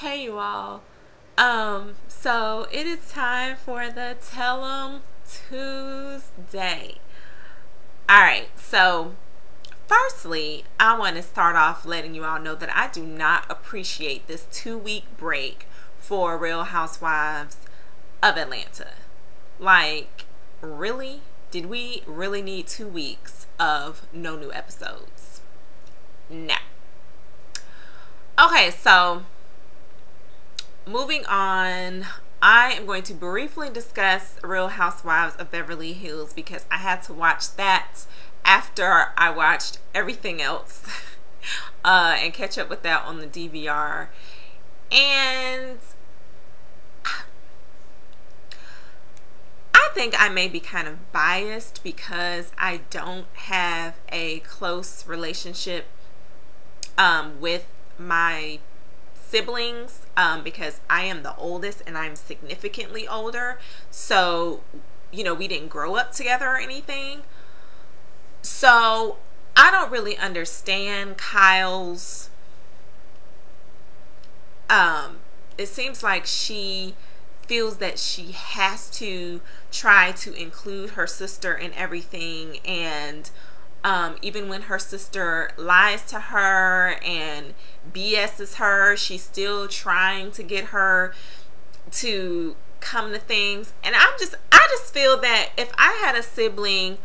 Hey you all. So it is time for the Tell 'em Tuesday. Alright, so firstly, I want to start off letting you all know that I do not appreciate this 2-week break for Real Housewives of Atlanta. Like, really? Did we really need 2 weeks of no new episodes? No. Okay, so moving on, I am going to briefly discuss Real Housewives of Beverly Hills because I had to watch that after I watched everything else and catch up with that on the DVR. And I think I may be kind of biased because I don't have a close relationship with my siblings because I am the oldest and I'm significantly older, so we didn't grow up together or anything, so I don't really understand Kyle's it seems like she feels that she has to try to include her sister in everything, and even when her sister lies to her and BS's her, she's still trying to get her to come to things. And I just feel that if I had a sibling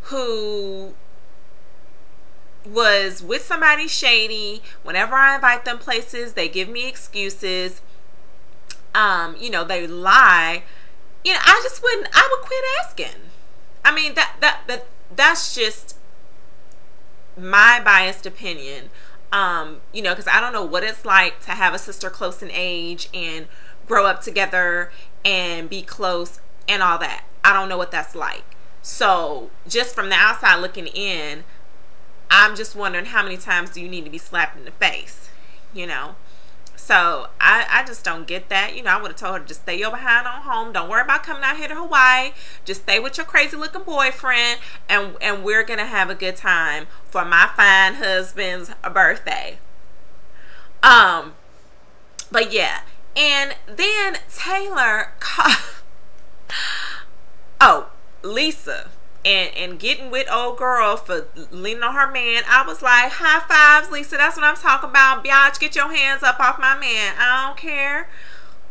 who was with somebody shady, whenever I invite them places, they give me excuses, they lie, I would quit asking. I mean, that's just my biased opinion, because I don't know what it's like to have a sister close in age and grow up together and be close and all that. I don't know what that's like. So just from the outside looking in, I'm just wondering, how many times do you need to be slapped in the face? So I just don't get that. I would have told her to just stay your behind on home. Don't worry about coming out here to Hawaii. Just stay with your crazy looking boyfriend, and we're gonna have a good time for my fine husband's birthday. But yeah. And then Taylor Lisa and getting with old girl for leaning on her man. I was like, high fives, Lisa. That's what I'm talking about. Biatch, get your hands up off my man. I don't care.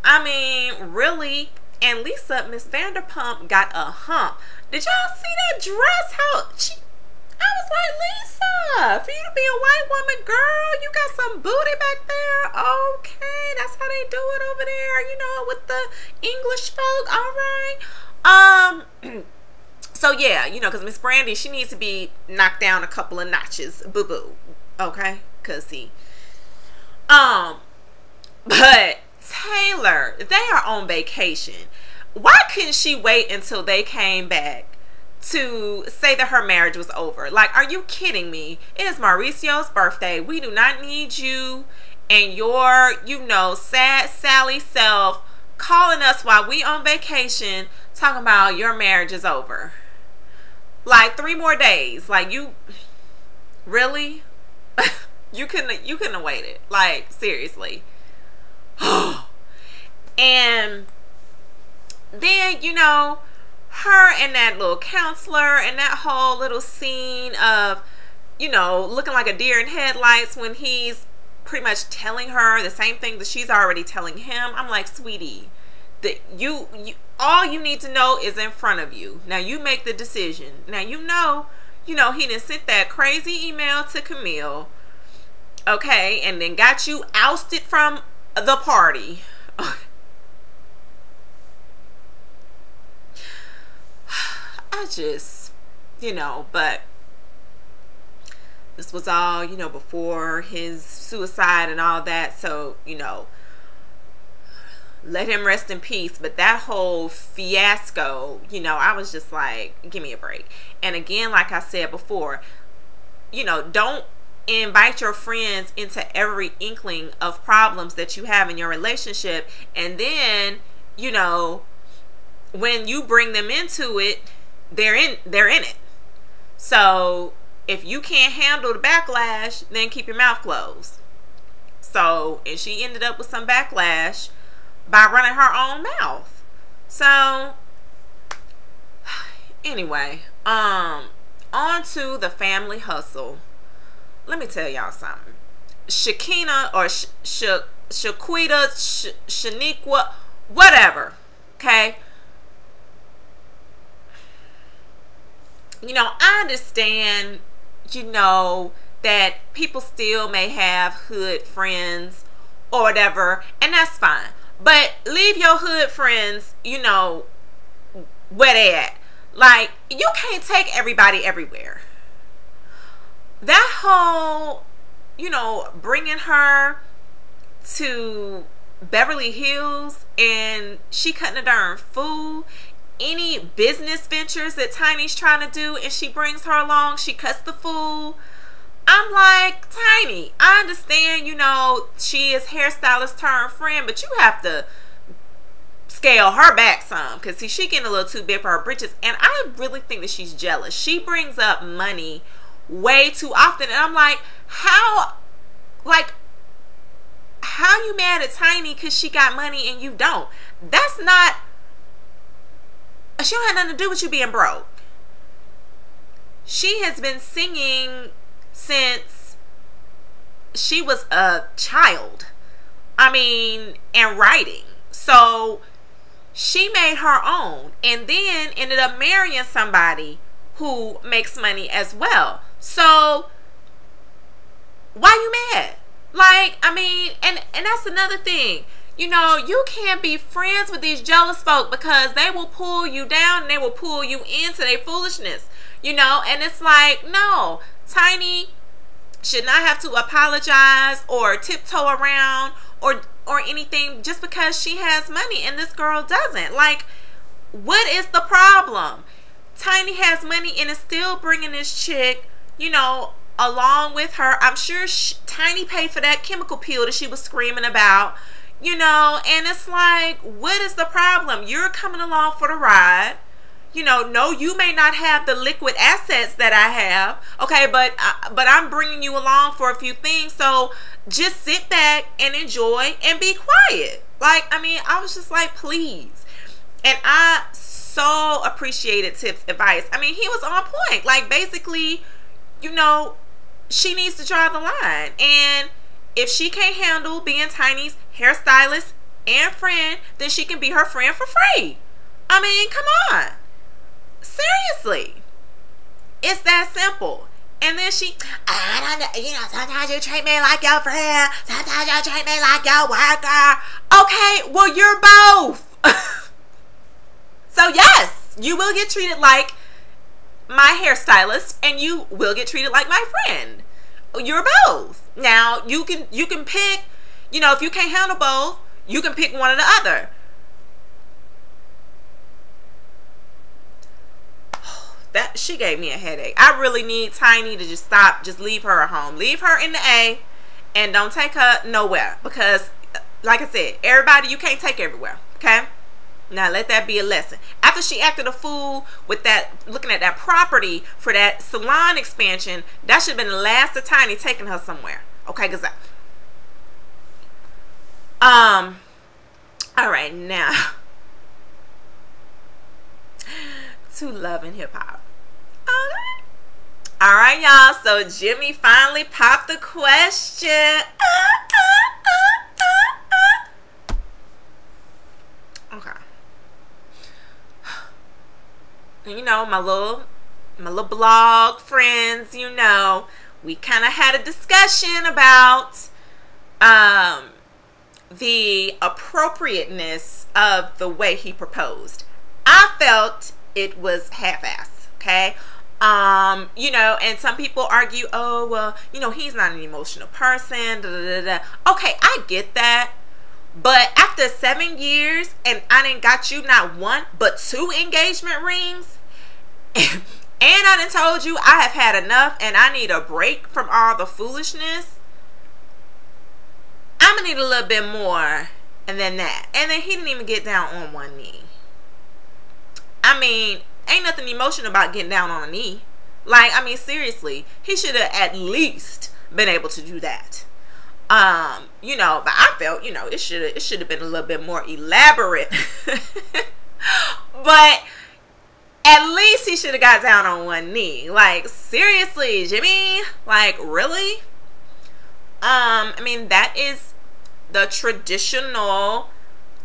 I mean, really. And Lisa, Miss Vanderpump, got a hump. Did y'all see that dress? I was like, Lisa, for you to be a white woman, girl, you got some booty back there. Okay, that's how they do it over there, with the English folk. All right. So yeah, because Miss Brandy, she needs to be knocked down a couple of notches, boo boo. Okay, cause but Taylor, they are on vacation. Why couldn't she wait until they came back to say that her marriage was over? Like, are you kidding me? It is Mauricio's birthday. We do not need you and your, sad Sally self calling us while we on vacation talking about your marriage is over. Like 3 more days. Like, you really? you couldn't have waited. Like, seriously. And then, her and that little counselor and that whole little scene of, looking like a deer in headlights when he's pretty much telling her the same thing that she's already telling him. I'm like, sweetie, that you all you need to know is in front of you. Now you make the decision. Now he done sent that crazy email to Camille, okay, and then got you ousted from the party. I just, but this was all, before his suicide and all that, so, let him rest in peace. But that whole fiasco, I was just like, give me a break. And again, like I said before, don't invite your friends into every inkling of problems that you have in your relationship, and then, when you bring them into it, they're in it. So if you can't handle the backlash, then keep your mouth closed. So, and she ended up with some backlash by running her own mouth. So, anyway, on to the family hustle. Let me tell y'all something. Shakina or Shaquita, Shaniqua, whatever, okay? You know, I understand, you know, that people still may have hood friends or whatever, and that's fine. But leave your hood friends, you know, where they at. Like, you can't take everybody everywhere. That whole, you know, bringing her to Beverly Hills and she cutting a darn fool. Any business ventures that Tiny's trying to do and she brings her along, she cuts the fool. I'm like, Tiny, I understand, you know, she is hairstylist turned friend, but you have to scale her back some, because see, she getting a little too big for her britches. And I really think that she's jealous. She brings up money way too often, and I'm like, how you mad at Tiny because she got money and you don't? That's not, she don't have nothing to do with you being broke. She has been singing since she was a child. I mean, and writing. So she made her own and then ended up marrying somebody who makes money as well. So why you mad? Like, I mean, and that's another thing. You know, you can't be friends with these jealous folk because they will pull you down and they will pull you into their foolishness. You know, and it's like, no, Tiny should not have to apologize or tiptoe around or anything just because she has money and this girl doesn't. Like, what is the problem? Tiny has money and is still bringing this chick, you know, along with her. I'm sure Tiny paid for that chemical peel that she was screaming about, you know, and it's like, what is the problem? You're coming along for the ride. You know, no, you may not have the liquid assets that I have, okay, but I'm bringing you along for a few things, so just sit back and enjoy and be quiet. Like, I mean, I was just like, please. And I so appreciated Tip's advice. I mean, he was on point. Like, basically, you know, she needs to draw the line. And if she can't handle being Tiny's hairstylist and friend, then she can be her friend for free. I mean, come on. Seriously. It's that simple. And then she, I don't know, you know, sometimes you treat me like your friend, sometimes you treat me like your worker. Okay, well, you're both. So yes, you will get treated like my hairstylist and you will get treated like my friend. You're both. Now, you can pick, you know, if you can't handle both, you can pick one or the other. That she gave me a headache. I really need Tiny to just stop, just leave her at home. Leave her in the A and don't take her nowhere. Because, like I said, everybody you can't take everywhere. Okay? Now let that be a lesson. After she acted a fool with that, looking at that property for that salon expansion, that should have been the last of Tiny taking her somewhere. Okay, because alright, now to Love and Hip Hop. Alright, y'all. So Jimmy finally popped the question. Okay. You know, my little blog friends, you know, we kind of had a discussion about the appropriateness of the way he proposed. I felt it was half-assed, okay? You know, and some people argue, oh, well, you know, he's not an emotional person, da, da, da, da. Okay, I get that. But after 7 years, and I done got you not one, but 2 engagement rings, and I done told you I have had enough, and I need a break from all the foolishness, I'm gonna need a little bit more than that. And then he didn't even get down on one knee. I mean, ain't nothing emotional about getting down on a knee. Like, I mean, seriously, he should have at least been able to do that. You know, but I felt, you know, it should have been a little bit more elaborate. But at least he should have got down on one knee. Like, seriously, Jimmy? Like, really? I mean, that is the traditional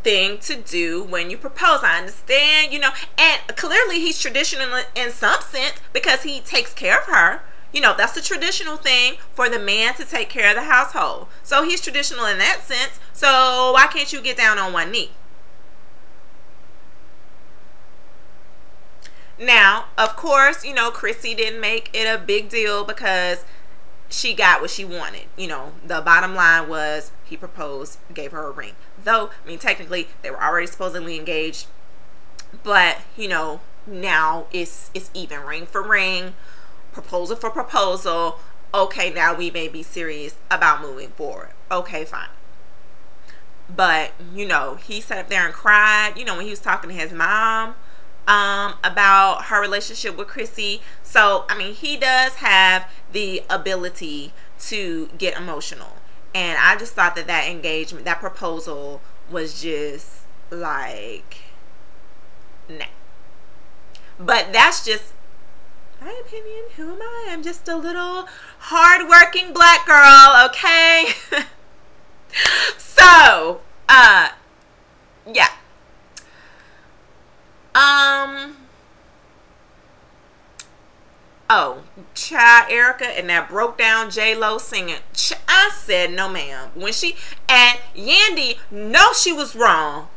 thing to do when you propose. I understand, you know, and clearly he's traditional in some sense because he takes care of her. You know, that's the traditional thing for the man to take care of the household. So he's traditional in that sense. So why can't you get down on one knee? Now, of course, you know, Chrissy didn't make it a big deal because she got what she wanted. You know, the bottom line was he proposed, gave her a ring. Though, I mean, technically, they were already supposedly engaged. But, you know, now it's even, ring for ring, proposal for proposal. Okay, now we may be serious about moving forward. Okay, fine. But, you know, he sat up there and cried, you know, when he was talking to his mom about her relationship with Chrissy. So, I mean, he does have the ability to get emotional. And I just thought that that engagement, that proposal was just like, nah. But that's just my opinion. Who am I? I'm just a little hardworking black girl, okay? So, yeah. Oh, child, Erica and that broke down J-Lo singing. I said no, ma'am. When she and Yandy know she was wrong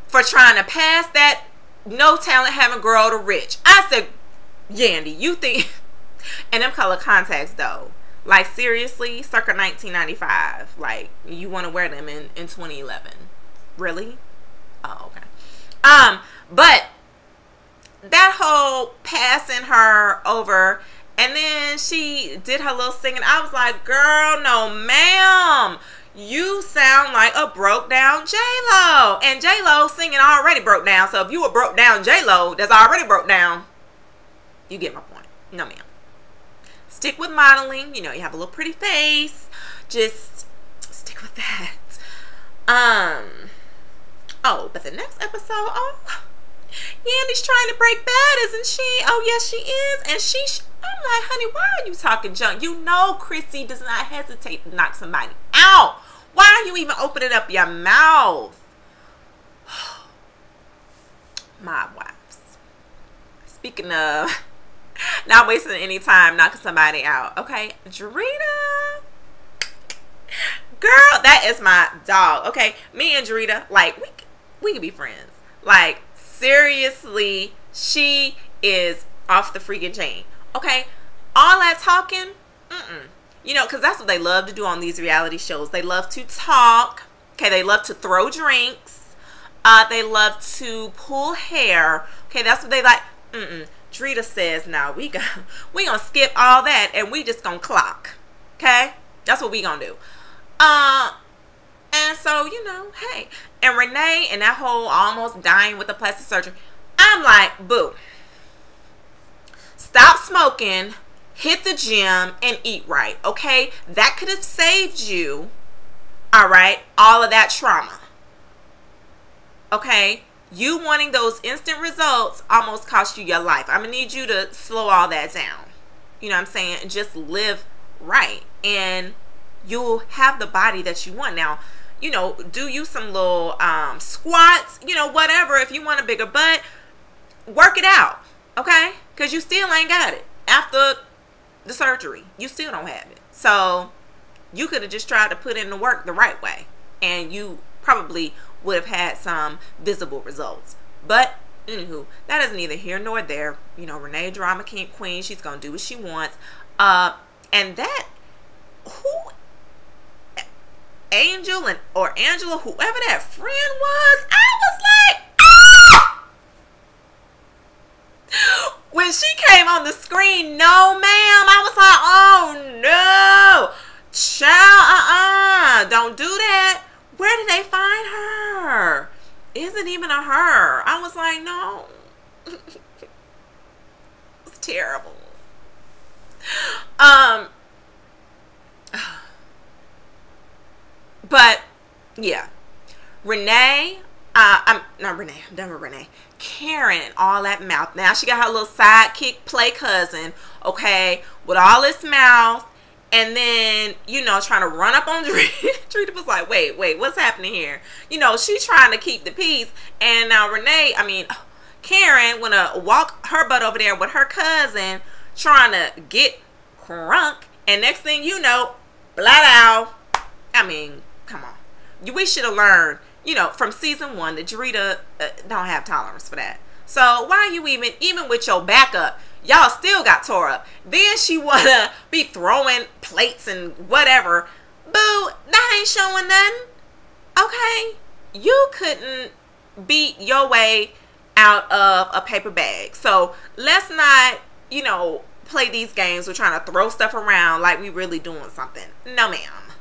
for trying to pass that no talent having girl to Rich. I said, Yandy, you think? And them color contacts though, like seriously, circa 1995. Like you want to wear them in 2011? Really? Oh, okay. But that whole passing her over and then she did her little singing, I was like, girl, no ma'am, you sound like a broke down J-Lo. And J-Lo singing already broke down. So if you were broke down J-Lo that's already broke down, you get my point. No ma'am. Stick with modeling. You know, you have a little pretty face, just stick with that. Oh, but the next episode, oh, Yandy's trying to break bad, isn't she? Oh, yes, she is. And I'm like, honey, why are you talking junk? You know Chrissy does not hesitate to knock somebody out. Why are you even opening up your mouth? Mob wives. Speaking of not wasting any time knocking somebody out, okay? Drita. Girl, that is my dog, okay? Me and Drita, like, we can be friends. Like, seriously, she is off the freaking chain. Okay, all that talking, you know, because that's what they love to do on these reality shows. They love to talk. Okay, they love to throw drinks. They love to pull hair. Okay, that's what they like. Drita says, now we gonna skip all that and we just gonna clock. Okay, that's what we gonna do. And so, you know, hey, and Renee and that whole almost dying with the plastic surgery, I'm like, boo, stop smoking, hit the gym, and eat right, okay? That could have saved you, all right, all of that trauma, okay? You wanting those instant results almost cost you your life. I'm going to need you to slow all that down, you know what I'm saying, and just live right, and you'll have the body that you want. Now, you know, do you some little squats, you know, whatever. If you want a bigger butt, work it out, okay? Because you still ain't got it. After the surgery, you still don't have it. So you could have just tried to put in the work the right way, and you probably would have had some visible results. But anywho, that is neither here nor there. You know, Renee, drama king queen, she's gonna do what she wants. And that, who, Angel or Angela, whoever that friend was, I was like, ah! When she came on the screen, no ma'am, I was like, oh no, child, don't do that. Where did they find her? Isn't even a her. I was like, no. It's terrible. Yeah. Renee, I'm not Renee. I'm done with Renee. Karen and all that mouth. Now she got her little sidekick play cousin, okay, with all this mouth, and then, you know, trying to run up on Drita. Drita was like, wait, what's happening here? You know, she's trying to keep the peace, and now Renee, I mean, Karen, wanna walk her butt over there with her cousin, trying to get crunk, and next thing you know, blah out. I mean, come on. We should have learned, you know, from season 1 that Drita don't have tolerance for that. So why you even with your backup, y'all still got tore up. Then she wanna be throwing plates and whatever. Boo, that ain't showing nothing. Okay? You couldn't beat your way out of a paper bag. So let's not, you know, play these games. We're trying to throw stuff around like we really doing something. No, ma'am.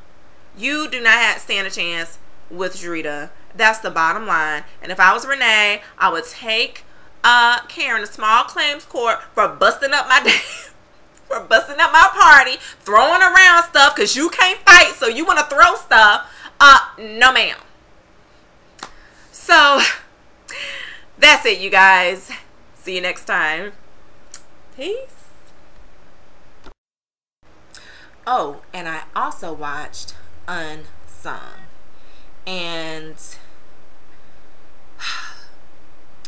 You do not stand a chance with Drita. That's the bottom line. And if I was Renee, I would take Karen to small claims court for busting up my for busting up my party, throwing around stuff because you can't fight, so you want to throw stuff. No, ma'am. So that's it, you guys. See you next time. Peace. Oh, and I also watched Unsung. And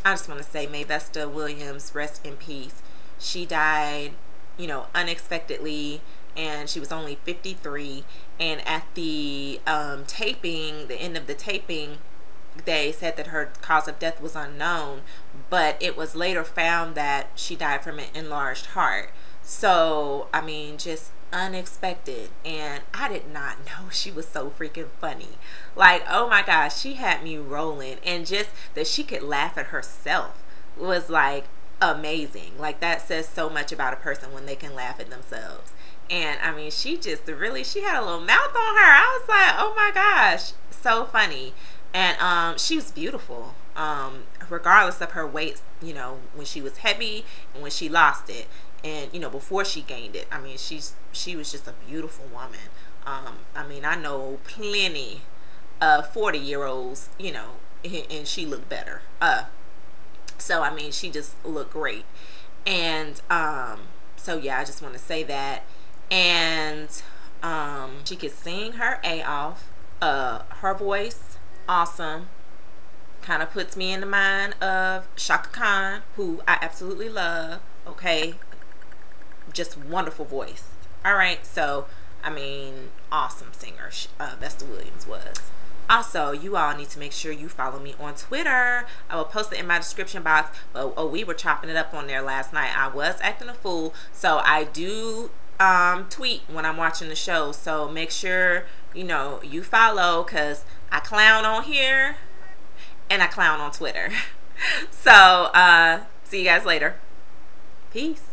I just want to say, may Vesta Williams rest in peace. She died, you know, unexpectedly, and she was only 53. And at the taping, the end of the taping, they said that her cause of death was unknown, but it was later found that she died from an enlarged heart. So, I mean, just unexpected. And I did not know she was so freaking funny. Like, oh my gosh, she had me rolling. And just that she could laugh at herself was like amazing. Like, that says so much about a person when they can laugh at themselves. And I mean, she just really, she had a little mouth on her. I was like, oh my gosh, so funny. And she was beautiful, regardless of her weight, you know, when she was heavy and when she lost it, and, you know, before she gained it. I mean, she was just a beautiful woman. I mean, I know plenty of 40-year-olds, you know, and she looked better. So, I mean, she just looked great. And so, yeah, I just want to say that. And she could sing her A off. Her voice, awesome. Kind of puts me in the mind of Chaka Khan, who I absolutely love. Okay, just wonderful voice. All right, so I mean, awesome singer Vesta Williams was. Also, you all need to make sure you follow me on Twitter. I will post it in my description box. But oh, we were chopping it up on there last night. I was acting a fool, so I do tweet when I'm watching the show. So make sure, you know, you follow, because I clown on here and I clown on Twitter. So see you guys later. Peace.